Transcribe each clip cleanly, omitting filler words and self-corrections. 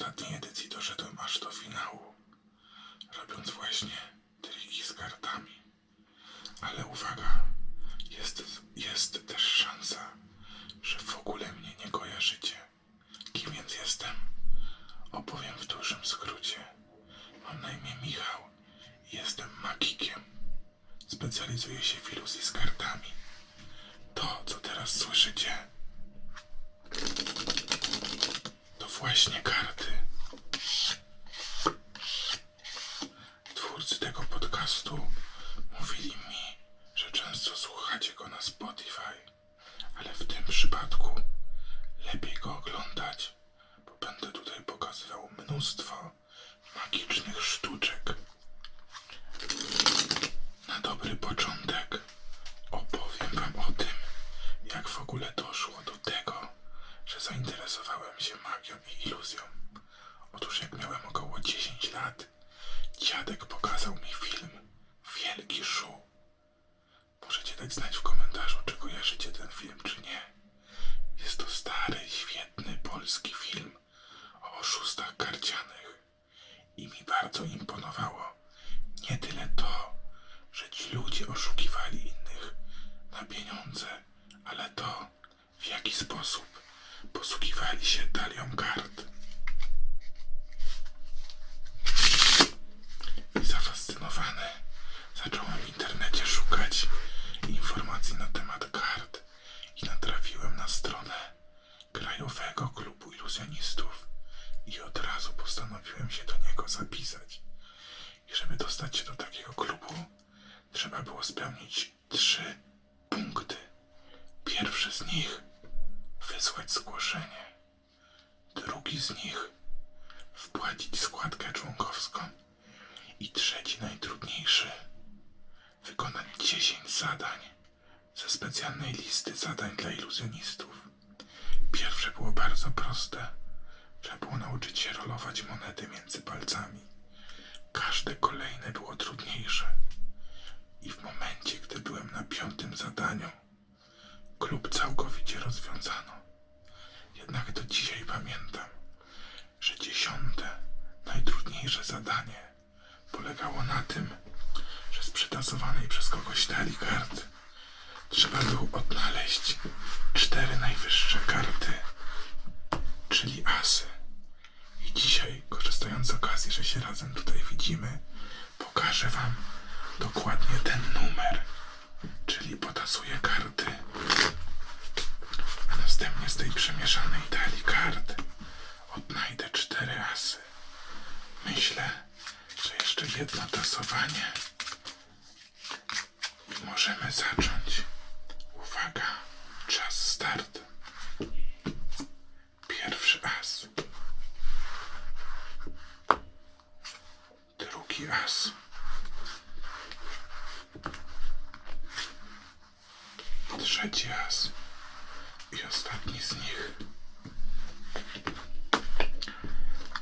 ostatniej edycji doszedłem aż do finału, robiąc właśnie triki z kartami. Ale uwaga, jest też szansa, że w ogóle mnie nie kojarzycie. Kim więc jestem? Opowiem w dużym skrócie. Mam na imię Michał i jestem magikiem. Specjalizuję się w iluzji z kartami. To, co teraz słyszycie, to właśnie karty. Twórcy tego podcastu mówili mi, że często słuchacie go na Spotify, ale w tym przypadku lepiej go oglądać, bo będę tutaj pokazywał mnóstwo magicznych sztuczek. Na dobry początek opowiem wam o tym, jak w ogóle doszło do tego, że zainteresowałem się magią i iluzją. Otóż jak miałem około 10 lat, dziadek pokazał mi film Wielki Szu. Możecie dać znać w komentarzu, czy kojarzycie ten film, czy nie. Jest to stary, świetny polski film o oszustach karcianych. I mi bardzo imponowało nie tyle to, że ci ludzie oszukiwali innych na pieniądze, ale to, w jaki sposób posługiwali się talią kart. I zafascynowany zacząłem w internecie szukać informacji na temat kart i natrafiłem na stronę Krajowego Klubu Iluzjonistów i od razu postanowiłem się do niego zapisać. I żeby dostać się do takiego klubu, trzeba było spełnić 3 punkty. Pierwszy z nich wysłać zgłoszenie. Drugi z nich wpłacić składkę członkowską. I trzeci, najtrudniejszy, wykonać 10 zadań ze specjalnej listy zadań dla iluzjonistów. Pierwsze było bardzo proste. Trzeba było nauczyć się rolować monety między palcami. Każde kolejne było trudniejsze. I w momencie, gdy byłem na 5. zadaniu, klub całkowicie rozwiązano. Jednak do dzisiaj pamiętam, że 10., najtrudniejsze zadanie polegało na tym, że z przetasowanej przez kogoś talii kart trzeba było odnaleźć 4 najwyższe karty, czyli asy. I dzisiaj, korzystając z okazji, że się razem tutaj widzimy, pokażę wam dokładnie ten numer, czyli potasuję karty, a następnie z tej przemieszanej talii kart odnajdę 4 asy. Myślę, że jeszcze jedno tasowanie i możemy zacząć. Uwaga, czas start. Pierwszy as. Drugi as. Trzeci as. I ostatni z nich.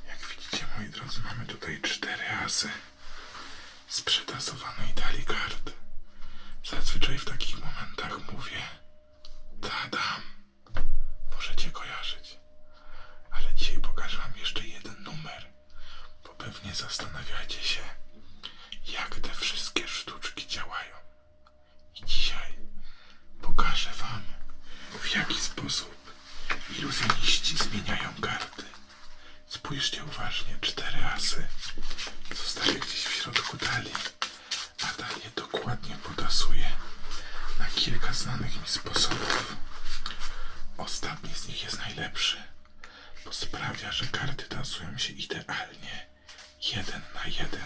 Jak widzicie, moi drodzy, mamy tutaj 4 asy z przetasowanej talii kart. Zazwyczaj w takich momentach mówię tadam. Możecie kojarzyć. Ale dzisiaj pokażę wam jeszcze jeden numer, bo pewnie zastanawiacie się, jak te wszystkie sztuczki działają. I dzisiaj pokażę wam, w jaki sposób iluzjoniści zmieniają karty. Spójrzcie uważnie, 4 asy zostawię gdzieś w środku talii, a talię dokładnie potasuję na kilka znanych mi sposobów. Ostatni z nich jest najlepszy, bo sprawia, że karty tasują się idealnie, 1 na 1.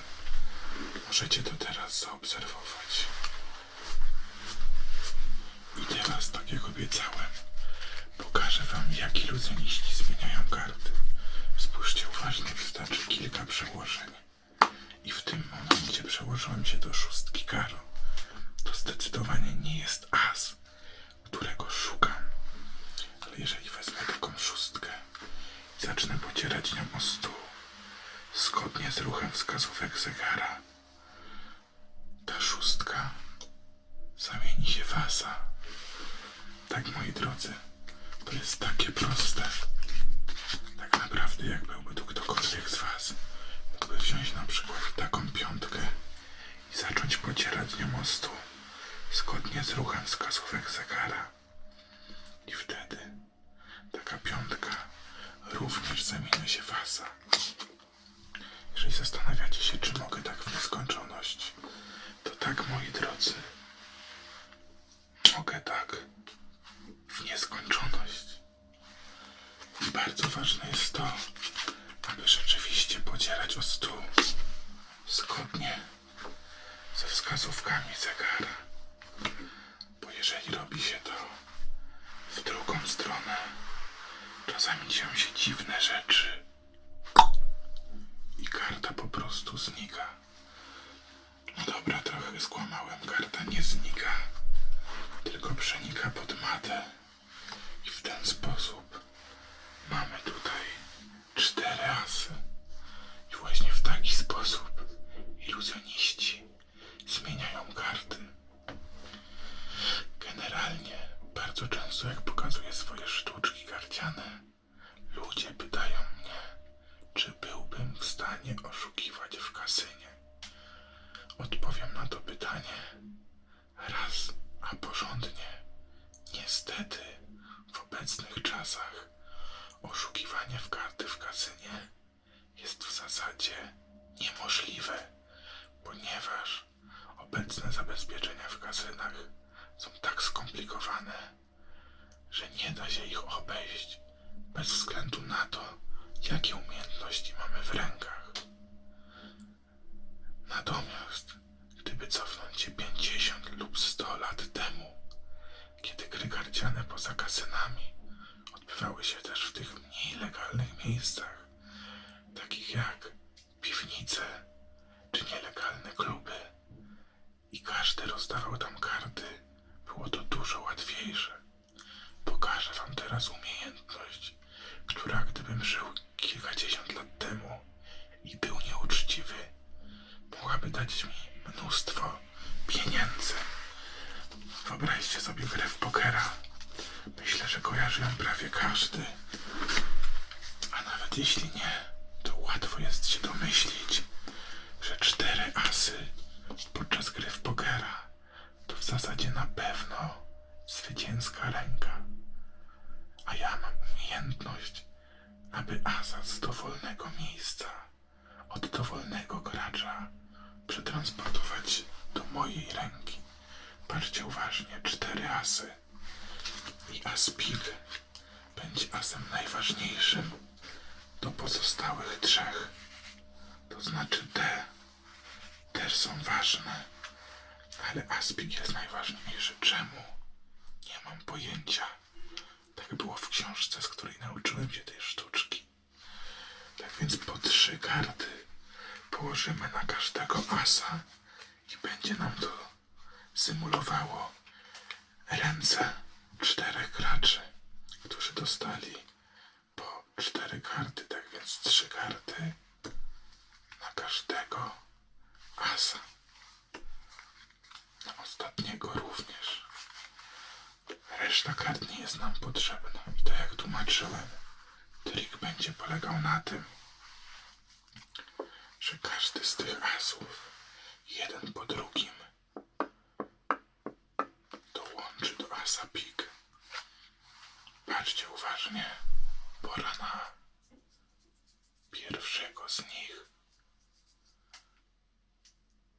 Możecie to teraz zaobserwować. I teraz, tak jak obiecałem, pokażę wam, jak iluzjoniści zmieniają karty. Spójrzcie uważnie, wystarczy kilka przełożeń. I w tym momencie przełożyłem się do 6 karo. To zdecydowanie nie jest as, którego szukam. Ale jeżeli wezmę taką 6 i zacznę pocierać nią o stół, zgodnie z ruchem wskazówek zegara, ta 6 zamieni się w asa. Tak, moi drodzy, to jest takie proste. Tak naprawdę, jak byłby tu ktokolwiek wskazówek zegara. I wtedy taka piątka również zamienia się w asa. Jeżeli zastanawiacie się, czy mogę tak w nieskończoność, to tak, moi drodzy, mogę tak w nieskończoność. I bardzo ważne jest to, aby rzeczywiście podzierać o stół zgodnie ze wskazówkami zegara. Bo jeżeli robi się to w drugą stronę, czasami dzieją się dziwne rzeczy i karta po prostu znika. No dobra, trochę skłamałem, karta nie znika, tylko przenika pod matę i w ten sposób mamy tutaj 4 asy. I właśnie w taki sposób iluzjoniści zmieniają karty. Generalnie bardzo często, jak pokazuję swoje sztuczki karciane, ludzie pytają mnie, czy byłbym w stanie oszukiwać w kasynie. Odpowiem na to pytanie raz, a porządnie. Niestety, w obecnych czasach oszukiwanie w karty w kasynie jest w zasadzie niemożliwe, ponieważ obecne zabezpieczenia w kasynach są tak skomplikowane, że nie da się ich obejść bez względu na to, jakie umiejętności mamy w rękach. Natomiast gdyby cofnąć się 50 lub 100 lat temu, kiedy gry karciane poza kasynami odbywały się też w tych mniej legalnych miejscach, takich jak piwnice czy nielegalne kluby, i każdy rozdawał tam karty, było to dużo łatwiejsze. Pokażę wam teraz umiejętność, która, gdybym żył kilkadziesiąt lat temu i był nieuczciwy, mogłaby dać mi mnóstwo pieniędzy. Wyobraźcie sobie grę w pokera. Myślę, że kojarzy ją prawie każdy. A nawet jeśli nie, to łatwo jest się domyślić, że 4 asy podczas gry w pokera to w zasadzie na pewno zwycięska ręka. A ja mam umiejętność, aby asa z dowolnego miejsca, od dowolnego gracza przetransportować do mojej ręki. Patrzcie uważnie, 4 asy. I as pik będzie asem najważniejszym do pozostałych 3. To znaczy te też są ważne, ale as pik jest najważniejszy. Czemu? Nie mam pojęcia. Tak było w książce, z której nauczyłem się tej sztuczki. Tak więc po 3 karty położymy na każdego asa i będzie nam to symulowało ręce 4 graczy, którzy dostali po 4 karty. Tak więc 3 karty na każdego asa. Na ostatniego również. Reszta kart nie jest nam potrzebna. I tak jak tłumaczyłem, trik będzie polegał na tym, że każdy z tych asów, jeden po drugim, dołączy do asa pik. Patrzcie uważnie. Pora na pierwszego z nich.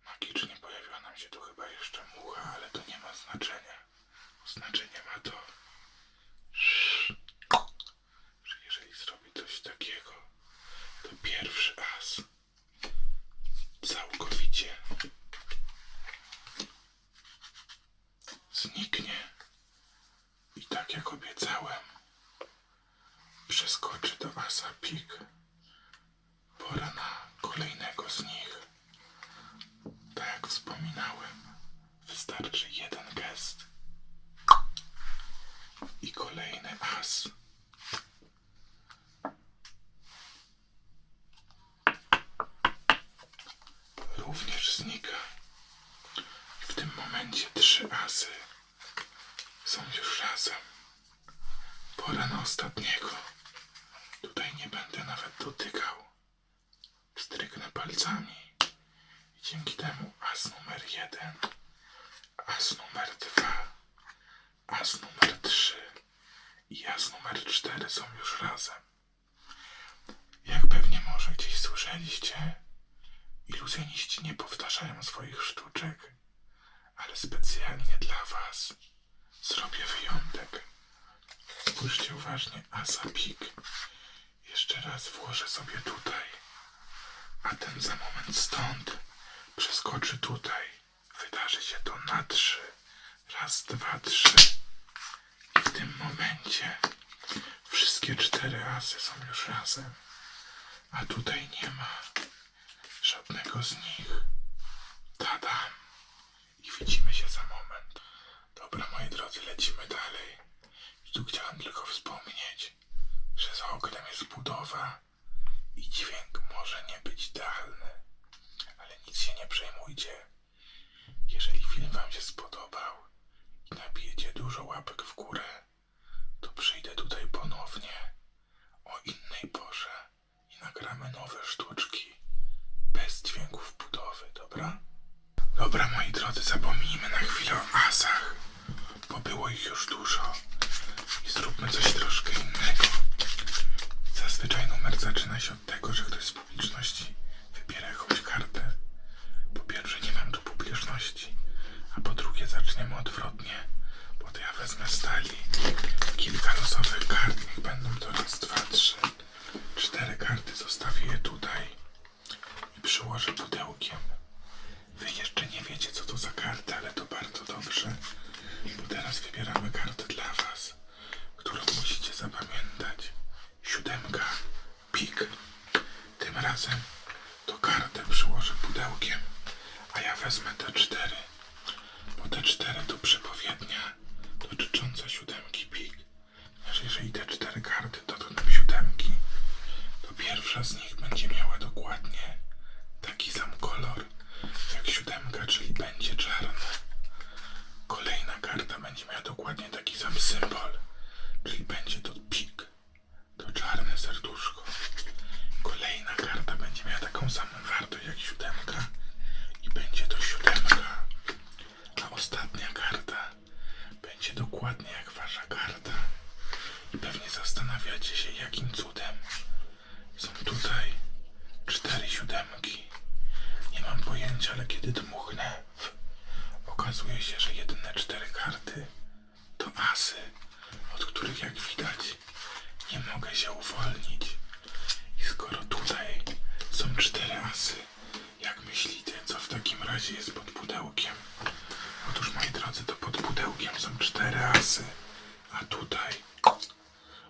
Magicznie pojawiła nam się tu chyba jeszcze mucha, ale to nie ma znaczenia. Znaczenie ma to, że jeżeli zrobi coś takiego, to pierwszy as całkowicie zniknie i tak jak obiecałem, przeskoczy do asa pik. Pora na kolejnego z nich. Tak jak wspominałem, wystarczy jeden gest i kolejny as. Również znika. I w tym momencie 3 asy są już razem. Pora na ostatniego. Tutaj nie będę nawet dotykał. Stryknę palcami i dzięki temu as numer 1, as numer 2 as numer 3 i as numer 4 są już razem. Jak pewnie może gdzieś słyszeliście, iluzjoniści nie powtarzają swoich sztuczek, ale specjalnie dla was zrobię wyjątek. Spójrzcie uważnie, asa pik. Jeszcze raz włożę sobie tutaj, a ten za moment stąd przeskoczy tutaj. Wydarzy się to na 3. Raz, 2, 3. I w tym momencie wszystkie 4 asy są już razem, a tutaj nie ma żadnego z nich. Tadam! I widzimy się za moment. Dobra, moi drodzy, lecimy dalej. I tu chciałem tylko wspomnieć, że za oknem jest budowa i dźwięk może nie być idealny. Ale nic się nie przejmujcie. Jeżeli film wam się spodobał i nabijecie dużo łapek w górę, to przyjdę tutaj ponownie o innej porze i nagramy nowe sztuczki bez dźwięków budowy, dobra? Dobra, moi drodzy, zapomnijmy na chwilę o asach, bo było ich już dużo i zróbmy coś troszkę innego. Zazwyczaj numer zaczyna się od tego, że ktoś z publiczności wybiera jakąś kartę. Po pierwsze, nie mam tu publiczności, a po drugie zaczniemy odwrotnie, bo to ja wezmę z talii kilka losowych kart, niech będą to raz, 2, 3, 4 karty, zostawię je tutaj i przyłożę pudełkiem. Wy jeszcze nie wiecie, co to za karty, ale to bardzo dobrze, bo teraz wybieramy kartę dla was, którą musicie zapamiętać. 7, pik. Tym razem to kartę przyłożę pudełkiem, a ja wezmę te 4, bo te 4 to przepowiednia dotycząca 7 pik. Jeżeli te 4 karty dotkną 7, to pierwsza z nich będzie miała dokładnie taki sam kolor jak 7, czyli będzie czarna. Kolejna karta będzie miała dokładnie taki sam symbol, czyli będzie to pik, to czarne serduszko. Kolejna karta będzie miała taką samą wartość jak 7 i będzie to 7. A ostatnia karta będzie dokładnie jak wasza karta. I pewnie zastanawiacie się, jakim cudem są tutaj 4 7. Nie mam pojęcia, ale kiedy dmuchnę, okazuje się, że jedyne 4 karty to asy, od których, jak widać, nie mogę się uwolnić. I skoro tutaj są 4 asy, jak myślicie, co w takim razie jest pod pudełkiem? Otóż, moi drodzy, to pod pudełkiem są 4 asy, a tutaj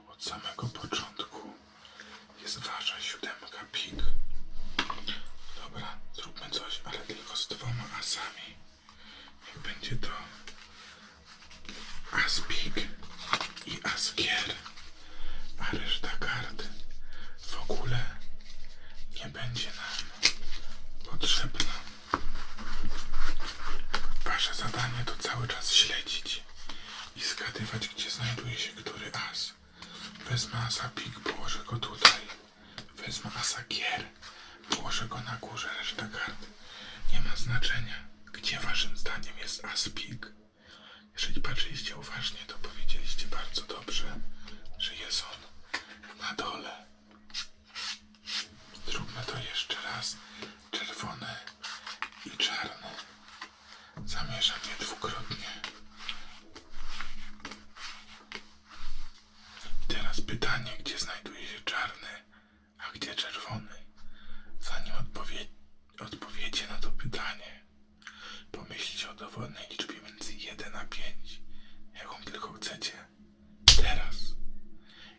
od samego początku jest wasza 7 pik. Dobra, zróbmy coś, ale tylko z 2 asami. Niech będzie to as pik i as gier, a reszta kart w ogóle nie będzie nam potrzebna. Wasze zadanie to cały czas śledzić i zgadywać, gdzie znajduje się który as. Wezmę asa pik, położę go tutaj. Wezmę asa gier, położę go na górze. Reszta kart nie ma znaczenia. Gdzie waszym zdaniem jest as pik? Jeżeli patrzyliście uważnie, to powiedzieliście bardzo dobrze, że jest on na dole. Zróbmy to jeszcze raz. Czerwony i czarny. Zamierzam je dwukrotnie. I teraz pytanie, gdzie znajduje się czarny, a gdzie czerwony? Zanim odpowiecie na to pytanie, pomyślcie o dowolnej liczbie między 1 a 5, jaką tylko chcecie. Teraz.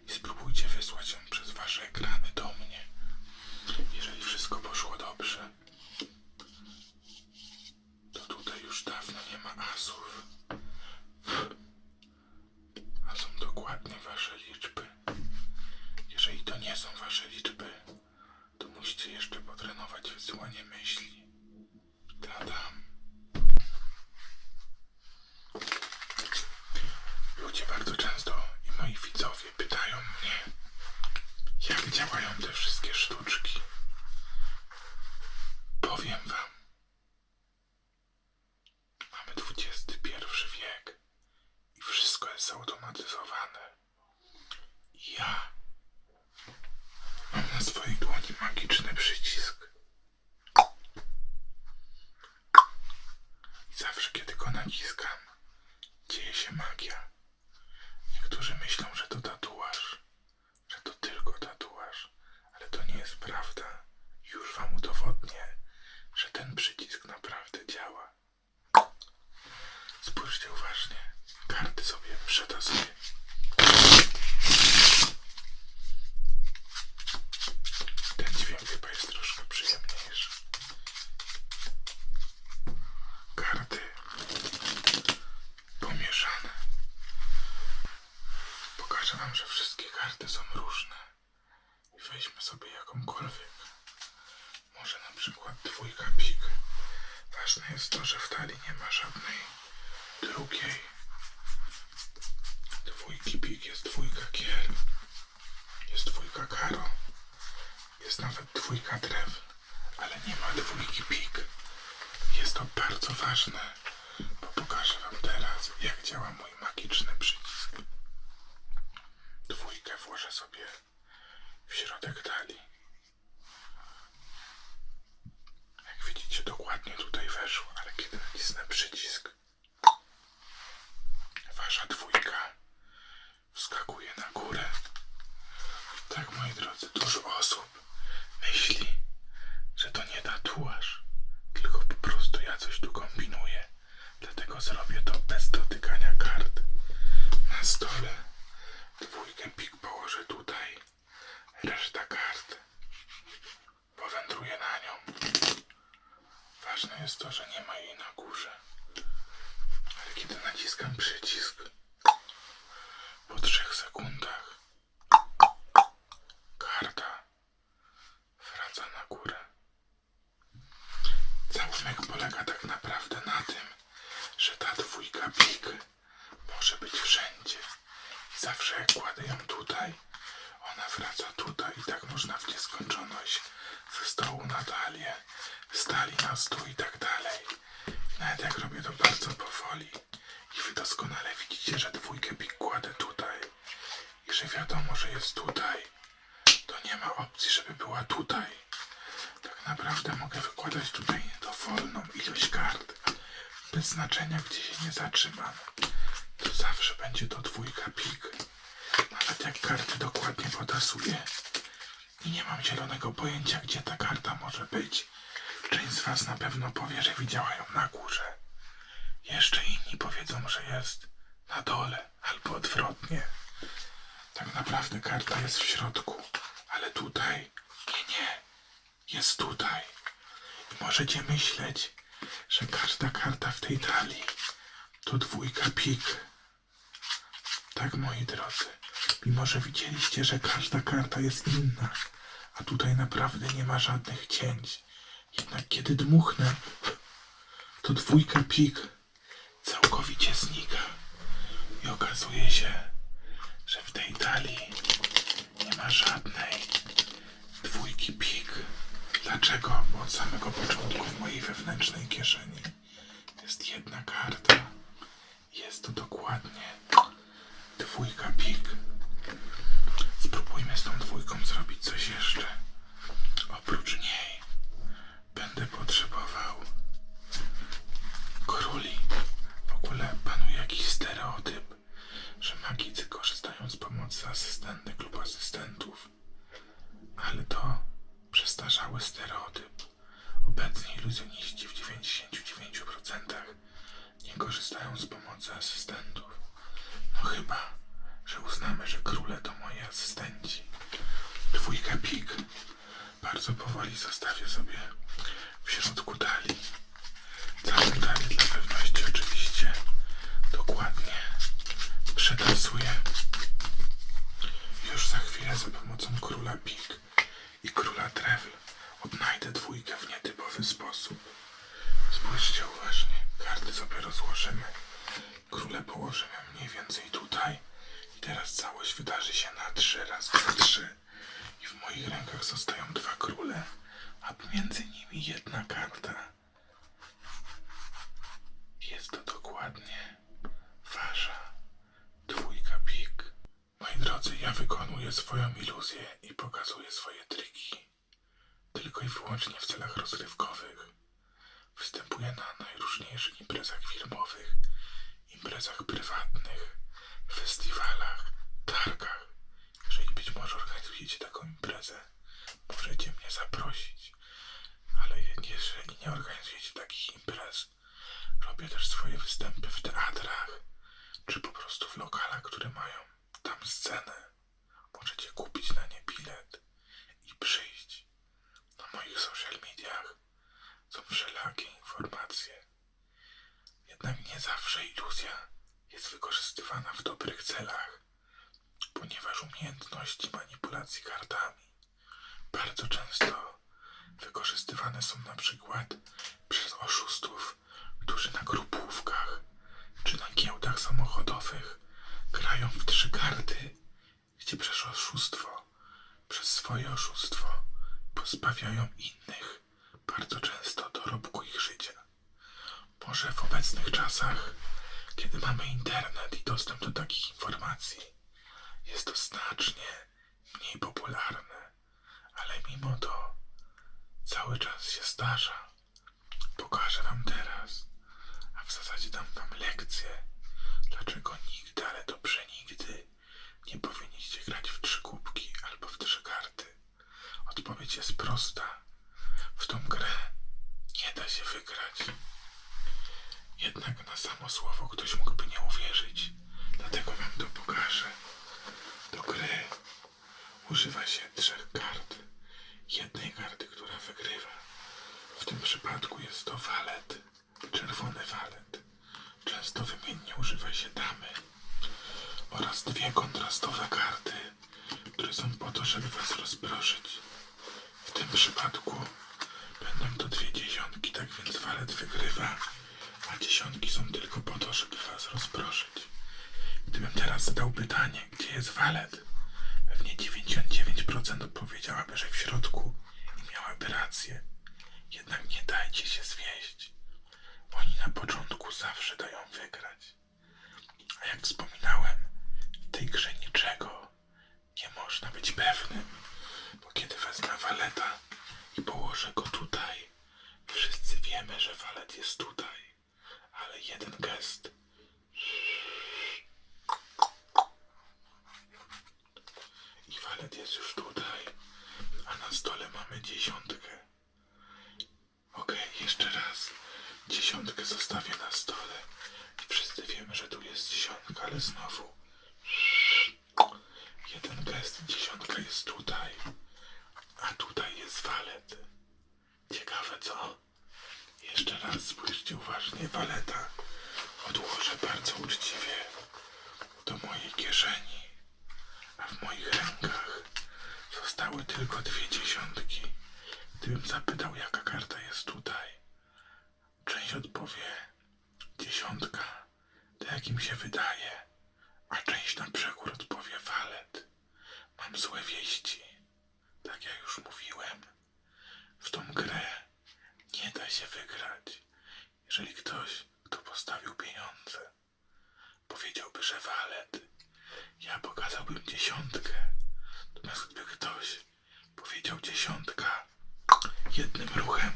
I spróbujcie wysłać ją przez wasze ekrany do mnie. Jeżeli wszystko poszło dobrze, to tutaj już dawno nie ma asów. A są dokładnie wasze liczby. Jeżeli to nie są wasze liczby, to musicie jeszcze potrenować wysyłanie myśli. Tadam. Ludzie bardzo często i moi widzowie pytają mnie, jak działają te wszystkie sztuczki. Powiem wam. Mamy XXI wiek i wszystko nie ma żadnej drugiej. Dwójki pik, jest dwójka kier, jest dwójka karo, jest nawet dwójka drewna, ale nie ma dwójki pik. Jest to bardzo ważne, bo pokażę wam teraz, jak działa mój magiczny przycisk. Dwójkę włożę sobie w środek talii. Jak widzicie, dokładnie tutaj weszło, ale kiedy nacisnę przycisk, wasza dwójka wskakuje na górę. Tak, moi drodzy, dużo osób myśli, że to nie tatuaż, tylko po prostu ja coś tu kombinuję. Dlatego zrobię to bez dotykania kart. Na stole dwójkę pik położę tutaj, reszta kart powędruje na nią. Ważne jest to, że nie ma jej na górze. Ale kiedy naciskam przycisk, po 3 sekundach karta wraca na górę. Całunek polega tak naprawdę na tym, że ta dwójka pik może być wszędzie. I zawsze jak kładę ją tutaj, ona wraca tutaj i tak można w nieskończoność ze stołu na talię, z talii na stół i tak dalej. I nawet jak robię to bardzo powoli i wy doskonale widzicie, że dwójkę pik kładę tutaj i że wiadomo, że jest tutaj, to nie ma opcji, żeby była tutaj. Tak naprawdę mogę wykładać tutaj dowolną ilość kart, bez znaczenia, gdzie się nie zatrzymam. To zawsze będzie to dwójka pik. Nawet jak karty dokładnie potasuję i nie mam zielonego pojęcia, gdzie ta karta może być. Część z was na pewno powie, że widziała ją na górze. Jeszcze inni powiedzą, że jest na dole, albo odwrotnie. Tak naprawdę karta jest w środku, ale tutaj nie. Jest tutaj. I możecie myśleć, że każda karta w tej talii to dwójka pik. Tak, moi drodzy, mimo że widzieliście, że każda karta jest inna, a tutaj naprawdę nie ma żadnych cięć, jednak kiedy dmuchnę, to dwójka pik całkowicie znika i okazuje się, że w tej talii nie ma żadnej dwójki pik. Dlaczego? Bo od samego początku w mojej wewnętrznej kieszeni jest jedna karta. Jest to dokładnie dwójka pik. Spróbujmy z tą dwójką zrobić coś jeszcze. Oprócz niej będę potrzebował króli. W ogóle panuje jakiś stereotyp, że magicy korzystają z pomocy asystentek lub asystentów. Ale to przestarzały stereotyp. Obecnie iluzjoniści w 99% nie korzystają z pomocy asystentów. No chyba, że uznamy, że króle to moi asystenci. Dwójka pik bardzo powoli zostawię sobie w środku talii. Całą talię dla pewności oczywiście dokładnie przetasuję. Już za chwilę za pomocą króla pik i króla drewna odnajdę dwójkę w nietypowy sposób. Spójrzcie uważnie, karty sobie rozłożymy. Króle położymy mniej więcej tutaj i teraz całość wydarzy się na 3 razy na 3 i w moich rękach zostają 2 króle, a pomiędzy nimi jedna karta. Jest to dokładnie wasza dwójka pik. Moi drodzy, ja wykonuję swoją iluzję i pokazuję swoje triki tylko i wyłącznie w celach rozrywkowych. Występuję na najróżniejszych imprezach filmowych, imprezach prywatnych, festiwalach, targach. Jeżeli być może organizujecie taką imprezę, możecie mnie zaprosić. Ale jeżeli nie organizujecie takich imprez, robię też swoje występy w teatrach, czy po prostu w lokalach, które mają tam scenę. Możecie kupić na nie bilet i przyjść. Na moich social mediach są wszelakie informacje. Jednak nie zawsze iluzja jest wykorzystywana w dobrych celach, ponieważ umiejętności manipulacji kartami bardzo często wykorzystywane są na przykład przez oszustów, którzy na grupówkach czy na giełdach samochodowych grają w 3 karty, gdzie przez swoje oszustwo pozbawiają innych bardzo często dorobku ich życia. Może w obecnych czasach, kiedy mamy internet i dostęp do takich informacji, jest to znacznie mniej popularne, ale mimo to cały czas się zdarza. Pokażę wam teraz, a w zasadzie dam wam lekcję, dlaczego nigdy, ale to przenigdy nie powinniście grać w 3 kubki albo w 3 karty. Odpowiedź jest prosta. W tą grę nie da się wygrać. Jednak na samo słowo ktoś mógłby nie uwierzyć, dlatego wam to pokażę. Do gry używa się 3 kart. Jednej karty, która wygrywa. W tym przypadku jest to walet, czerwony walet. Często wymiennie używa się damy. Oraz 2 kontrastowe karty, które są po to, żeby was rozproszyć. W tym przypadku będą to 2 dziesiątki, tak więc walet wygrywa, a dziesiątki są tylko po to, żeby was rozproszyć. Gdybym teraz zadał pytanie, gdzie jest walet, pewnie 99% odpowiedziałaby, że w środku i miałaby rację. Jednak nie dajcie się zwieść. Oni na początku zawsze dają wygrać. A jak wspominałem, w tej grze niczego nie można być pewnym, bo kiedy wezmę waleta i położę go tutaj, wszyscy wiemy, że walet jest tutaj, ale jeden gest. I walet jest już tutaj, a na stole mamy dziesiątkę. Okej, jeszcze raz. Dziesiątkę zostawię na stole i wszyscy wiemy, że tu jest dziesiątka, ale znowu jeden gest, dziesiątka jest tutaj, a tutaj jest walet. Ciekawe co? Jeszcze raz spójrzcie uważnie, waleta odłożę bardzo uczciwie do mojej kieszeni, a w moich rękach zostały tylko 2 dziesiątki. Gdybym zapytał, jaka karta jest tutaj, część odpowie dziesiątka, to jak im się wydaje, a część na przekór odpowie walet. Mam złe wieści. Tak jak już mówiłem, w tą grę nie da się wygrać. Jeżeli ktoś, kto postawił pieniądze, powiedziałby, że walet, ja pokazałbym dziesiątkę. Natomiast gdyby ktoś powiedział dziesiątka, jednym ruchem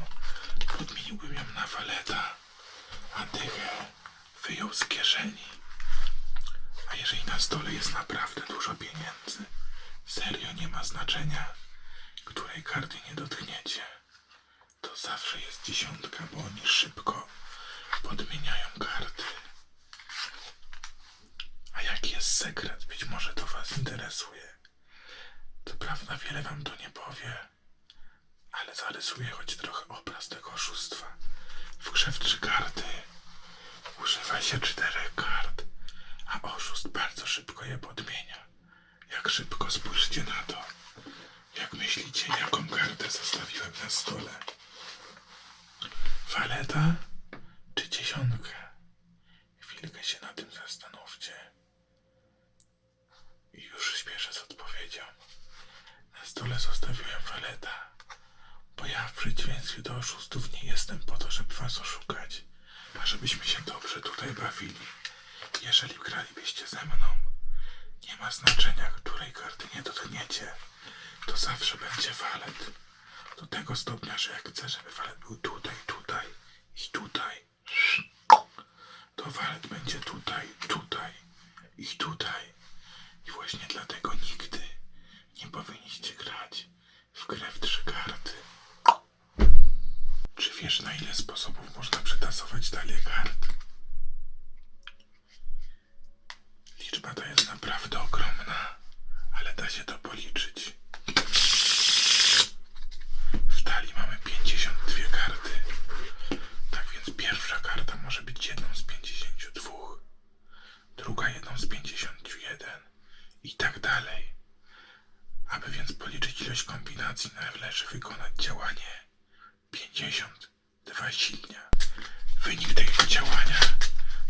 podmieniłbym ją na waleta, a dychę wyjął z kieszeni. A jeżeli na stole jest naprawdę dużo pieniędzy, serio nie ma znaczenia, której karty nie dotkniecie. To zawsze jest dziesiątka, bo oni szybko podmieniają karty. A jaki jest sekret? Być może to was interesuje. Co prawda wiele wam to nie powie, ale zarysuję choć trochę obraz tego oszustwa. W grze w 3 karty używa się 4 kart, a oszust bardzo szybko je podmienia. Jak szybko? Spójrzcie na to. Jak myślicie, jaką kartę zostawiłem na stole? Waleta czy dziesiątkę? Chwilkę się na tym zastanówcie. I już śpieszę z odpowiedzią. Na stole zostawiłem waleta, bo ja w przeciwieństwie do oszustów nie jestem po to, żeby was oszukać, a żebyśmy się dobrze tutaj bawili. Jeżeli gralibyście ze mną, nie ma znaczenia, której karty nie dotkniecie, to zawsze będzie walet. Do tego stopnia, że jak chcę, żeby walet był tutaj, tutaj i tutaj, to walet będzie tutaj, tutaj i tutaj. I właśnie dlatego nigdy nie powinniście grać w grę w 3 karty. Czy wiesz, na ile sposobów można przetasować talię kart? Liczba ta jest naprawdę ogromna, ale da się to policzyć. W talii mamy 52 karty. Tak więc pierwsza karta może być jedną z 52, druga jedną z 51 i tak dalej. Aby więc policzyć ilość kombinacji, należy wykonać działanie 52 silnia. Wynik tego działania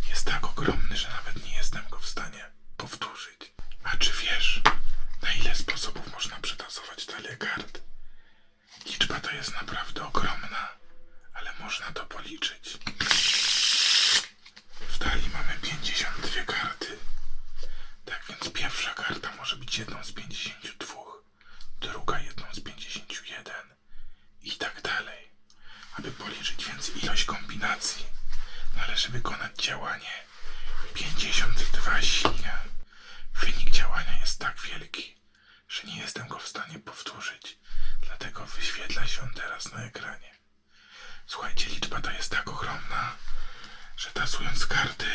jest tak ogromny, że nawet nie jestem go w stanie powtórzyć. A czy wiesz, na ile sposobów można przetasować talię kart? Liczba ta jest naprawdę ogromna, ale można to policzyć. W talii mamy 52 karty. Tak więc pierwsza karta może być jedną z 52, druga jedną z 51 i tak dalej. Aby policzyć więc ilość kombinacji, należy wykonać działanie 52 silnia. Wynik działania jest tak wielki, że nie jestem go w stanie powtórzyć, dlatego wyświetla się on teraz na ekranie. Słuchajcie, liczba ta jest tak ogromna, że tasując karty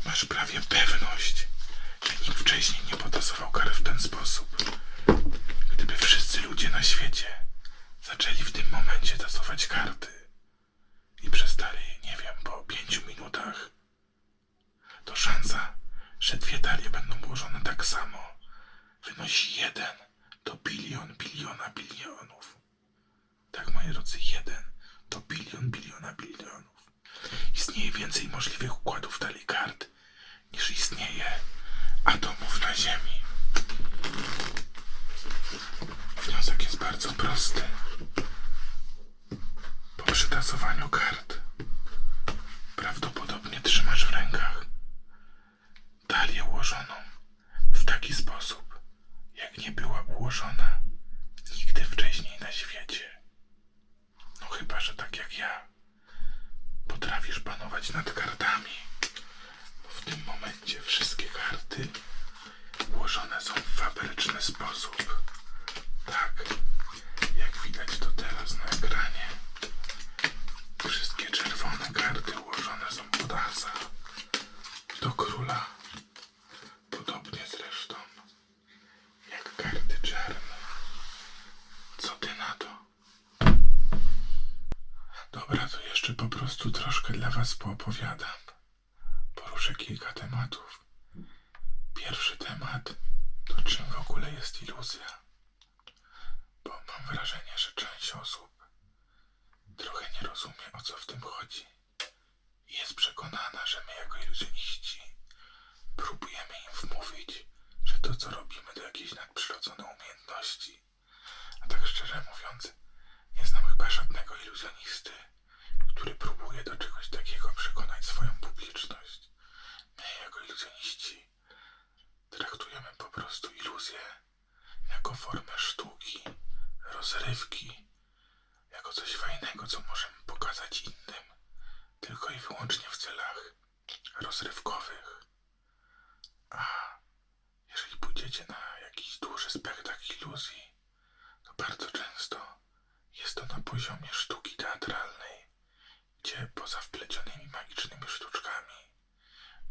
masz prawie pewność, że nikt wcześniej nie potasował kart w ten sposób. Gdyby wszyscy ludzie na świecie zaczęli w tym momencie tasować karty i przestali, nie wiem, po 5 minutach, to szansa, że dwie talie będą ułożone tak samo, wynosi 1 do bilion biliona bilionów. Tak, moi drodzy, 1 do bilion biliona bilionów. Istnieje więcej możliwych układów talii kart, niż istnieje atomów na Ziemi. Wniosek jest bardzo prosty. Po przytasowaniu kart prawdopodobnie trzymasz w rękach talię ułożoną w taki sposób, jak nie była ułożona nigdy wcześniej na świecie. No chyba, że tak jak ja potrafisz panować nad kartami, bo w tym momencie wszystkie karty ułożone są w fabryczny sposób. Tak, jak widać to teraz na ekranie. Wszystkie czerwone karty ułożone są od asa do króla. Podobnie zresztą jak karty czarne. Co ty na to? Dobra, to jeszcze po prostu troszkę dla was poopowiadam. Poruszę kilka tematów. Pierwszy temat to czym w ogóle jest iluzja. Bo mam wrażenie, że część osób trochę nie rozumie, o co w tym chodzi. I jest przekonana, że my jako iluzjoniści próbujemy im wmówić, że to co robimy to jakieś nadprzyrodzone umiejętności. A tak szczerze mówiąc, nie znam chyba żadnego iluzjonisty, który próbuje do czegoś takiego przekonać swoją publiczność. My jako iluzjoniści traktujemy po prostu iluzję jako formę sztuki, rozrywki, jako coś fajnego, co możemy pokazać innym, tylko i wyłącznie w celach rozrywkowych. A jeżeli pójdziecie na jakiś duży spektakl iluzji, to bardzo często jest to na poziomie sztuki teatralnej, gdzie poza wplecionymi magicznymi sztuczkami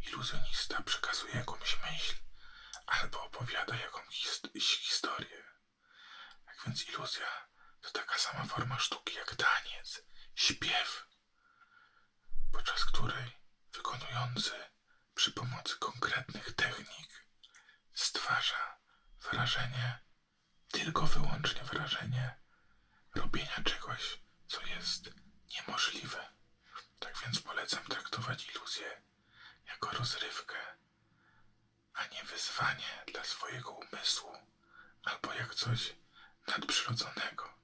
iluzjonista przekazuje jakąś myśl albo opowiada jakąś historię. Tak więc iluzja to taka sama forma sztuki jak taniec, śpiew, podczas której wykonujący przy pomocy konkretnych technik stwarza wrażenie, tylko wyłącznie wrażenie robienia czegoś, co jest niemożliwe. Tak więc polecam traktować iluzję jako rozrywkę, a nie wyzwanie dla swojego umysłu albo jak coś nadprzyrodzonego.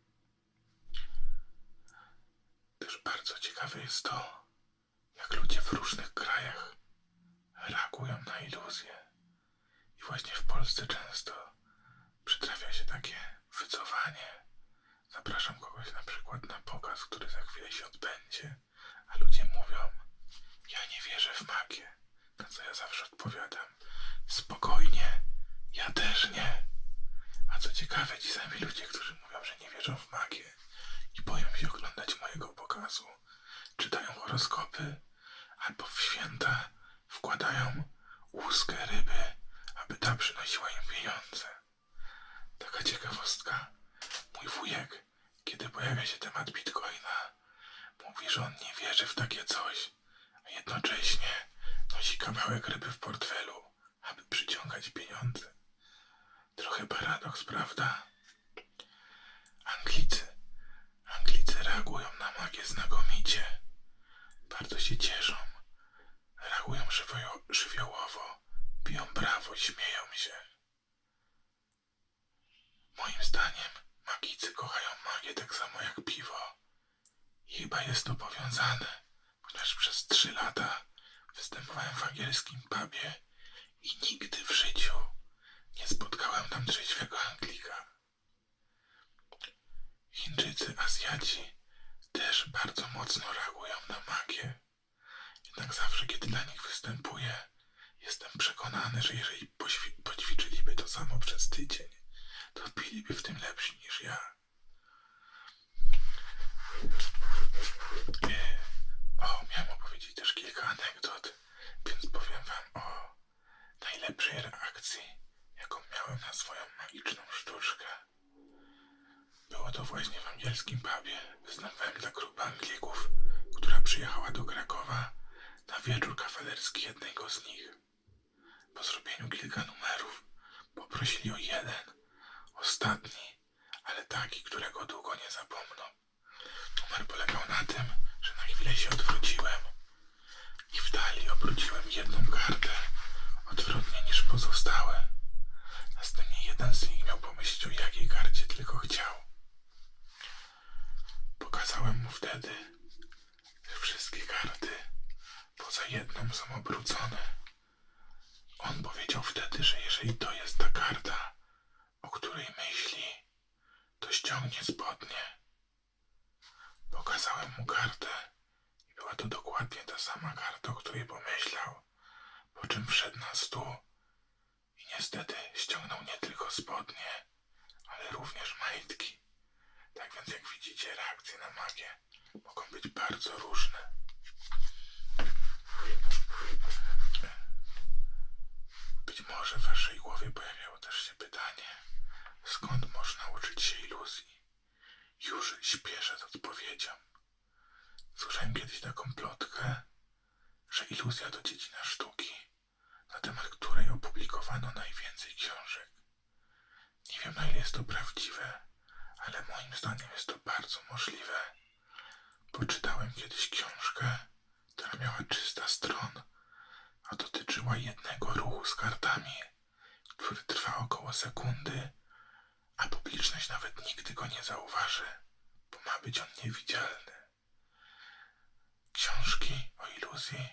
Też bardzo ciekawe jest to, jak ludzie w różnych krajach reagują na iluzję. I właśnie w Polsce często przytrafia się takie wycofanie. Zapraszam kogoś na przykład na pokaz, który za chwilę się odbędzie, a ludzie mówią: ja nie wierzę w magię. Na co ja zawsze odpowiadam: spokojnie, ja też nie. A co ciekawe, ci sami ludzie, którzy mówią, że nie wierzą w magię i boją się oglądać mojego pokazu, czytają horoskopy albo w święta wkładają łuskę ryby, aby ta przynosiła im pieniądze. Taka ciekawostka. Mój wujek, kiedy pojawia się temat bitcoina, mówi, że on nie wierzy w takie coś, a jednocześnie nosi kawałek ryby w portfelu, aby przyciągać pieniądze. Trochę paradoks, prawda? Anglicy reagują na magię znakomicie. Bardzo chyba jest to powiązane, ponieważ przez 3 lata występowałem w angielskim pubie i nigdy w życiu nie spotkałem tam trzeźwego Anglika. Chińczycy, Azjaci też bardzo mocno reagują na magię. Jednak zawsze, kiedy dla nich występuję, jestem przekonany, że jeżeli poćwiczyliby to samo przez tydzień, to byliby w tym lepsi niż ja. Miałem opowiedzieć też kilka anegdot, więc powiem wam o najlepszej reakcji, jaką miałem na swoją magiczną sztuczkę. Było to właśnie w angielskim pubie. Występowałem dla grupy Anglików, która przyjechała do Krakowa na wieczór kawalerski jednego z nich. Po zrobieniu kilka numerów poprosili o jeden, ostatni, ale taki, którego długo nie zapomną. Numer polegał na tym, że na chwilę się odwróciłem i w talii obróciłem jedną kartę odwrotnie niż pozostałe. Następnie jeden z nich miał pomyśleć, o jakiej karcie tylko chciał. Pokazałem mu wtedy, że wszystkie karty poza jedną są obrócone. On powiedział wtedy, że jeżeli to jest ta karta, o której myśli, to ściągnie spodnie. Pokazałem mu kartę i była to dokładnie ta sama karta, o której pomyślał, po czym wszedł na stół i niestety ściągnął nie tylko spodnie, ale również majtki. Tak więc jak widzicie, reakcje na magię mogą być bardzo różne. Być może w waszej głowie pojawiało też się pytanie, skąd można uczyć się iluzji? Już śpieszę z odpowiedzią. Słyszałem kiedyś taką plotkę, że iluzja to dziedzina sztuki, na temat której opublikowano najwięcej książek. Nie wiem, na ile jest to prawdziwe, ale moim zdaniem jest to bardzo możliwe. Poczytałem kiedyś książkę, która miała 300 stron, a dotyczyła jednego ruchu z kartami, który trwa około sekundy, a publiczność nawet nigdy go nie zauważy, bo ma być on niewidzialny. Książki o iluzji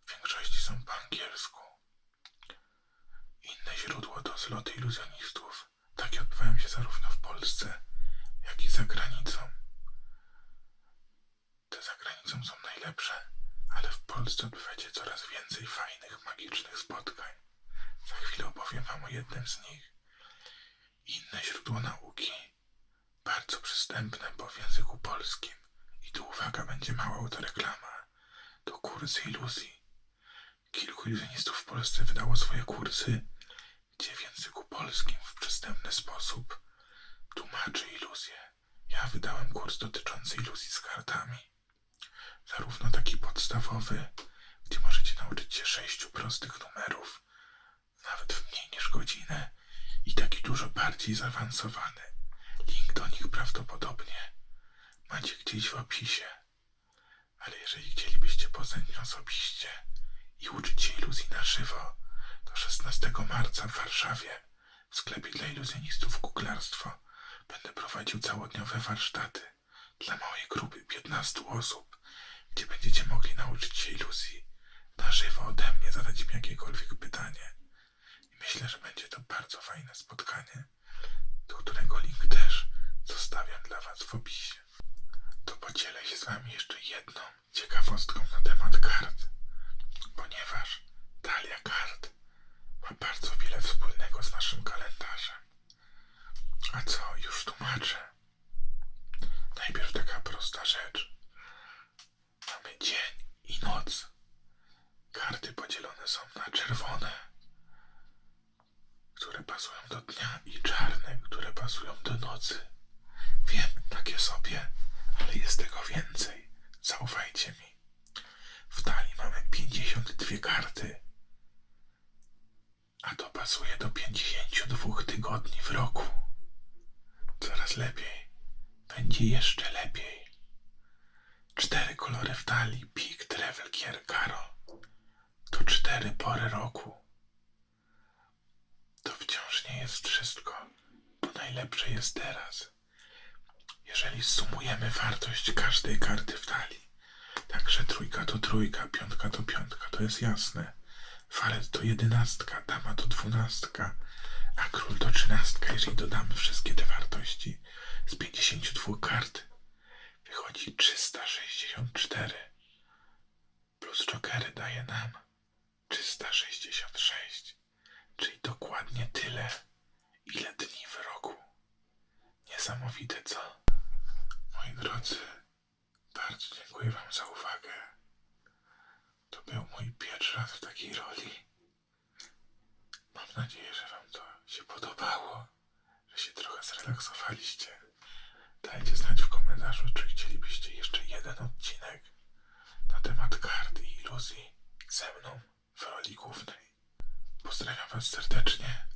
w większości są po angielsku. Inne źródło to zloty iluzjonistów. Takie odbywają się zarówno w Polsce, jak i za granicą. Te za granicą są najlepsze, ale w Polsce odbywacie coraz więcej fajnych, magicznych spotkań. Za chwilę opowiem wam o jednym z nich. Inne źródło nauki, bardzo przystępne, bo w języku polskim. I tu uwaga, będzie mała autoreklama. To kursy iluzji. Kilku iluzjonistów w Polsce wydało swoje kursy, gdzie w języku polskim w przystępny sposób tłumaczy iluzję. Ja wydałem kurs dotyczący iluzji z kartami. Zarówno taki podstawowy, gdzie możecie nauczyć się 6 prostych numerów, nawet w mniej niż godzinę, i taki dużo bardziej zaawansowany. Link do nich prawdopodobnie macie gdzieś w opisie. Ale jeżeli chcielibyście poznać mnie osobiście i uczyć się iluzji na żywo, to 16 marca w Warszawie w sklepie dla iluzjonistów Kuklarstwo będę prowadził całodniowe warsztaty dla małej grupy 15 osób, gdzie będziecie mogli nauczyć się iluzji na żywo ode mnie, zadać mi jakiekolwiek pytanie. I myślę, że będzie to bardzo fajne spotkanie, do którego link też zostawiam dla was w opisie. To podzielę się z wami jeszcze jedną ciekawostką na temat kart, ponieważ talia kart ma bardzo wiele wspólnego z naszym kalendarzem. A co? Już tłumaczę. Najpierw taka prosta rzecz. Mamy dzień i noc. Karty podzielone są na czerwone, które pasują do dnia, i czarne, które pasują do nocy. Wiem, takie sobie, ale jest tego więcej. Zaufajcie mi. W talii mamy 52 karty, a to pasuje do 52 tygodni w roku. Coraz lepiej. Będzie jeszcze lepiej. 4 kolory w talii: pik, trefl, kier, karo. To 4 pory roku. To wciąż nie jest wszystko, bo najlepsze jest teraz. Jeżeli sumujemy wartość każdej karty w talii, także trójka to trójka, piątka to piątka, to jest jasne. Falet to 11, dama to 12, a król to 13. Jeżeli dodamy wszystkie te wartości z 52 kart, wychodzi 364. Plus jokery daje nam 366, czyli dokładnie tyle, ile dni w roku. Niesamowite, co? Moi drodzy, bardzo dziękuję wam za uwagę. To był mój pierwszy raz w takiej roli. Mam nadzieję, że wam to się podobało, że się trochę zrelaksowaliście. Dajcie znać w komentarzu, czy chcielibyście jeszcze jeden odcinek na temat kart i iluzji ze mną w roli głównej. Pozdrawiam was serdecznie.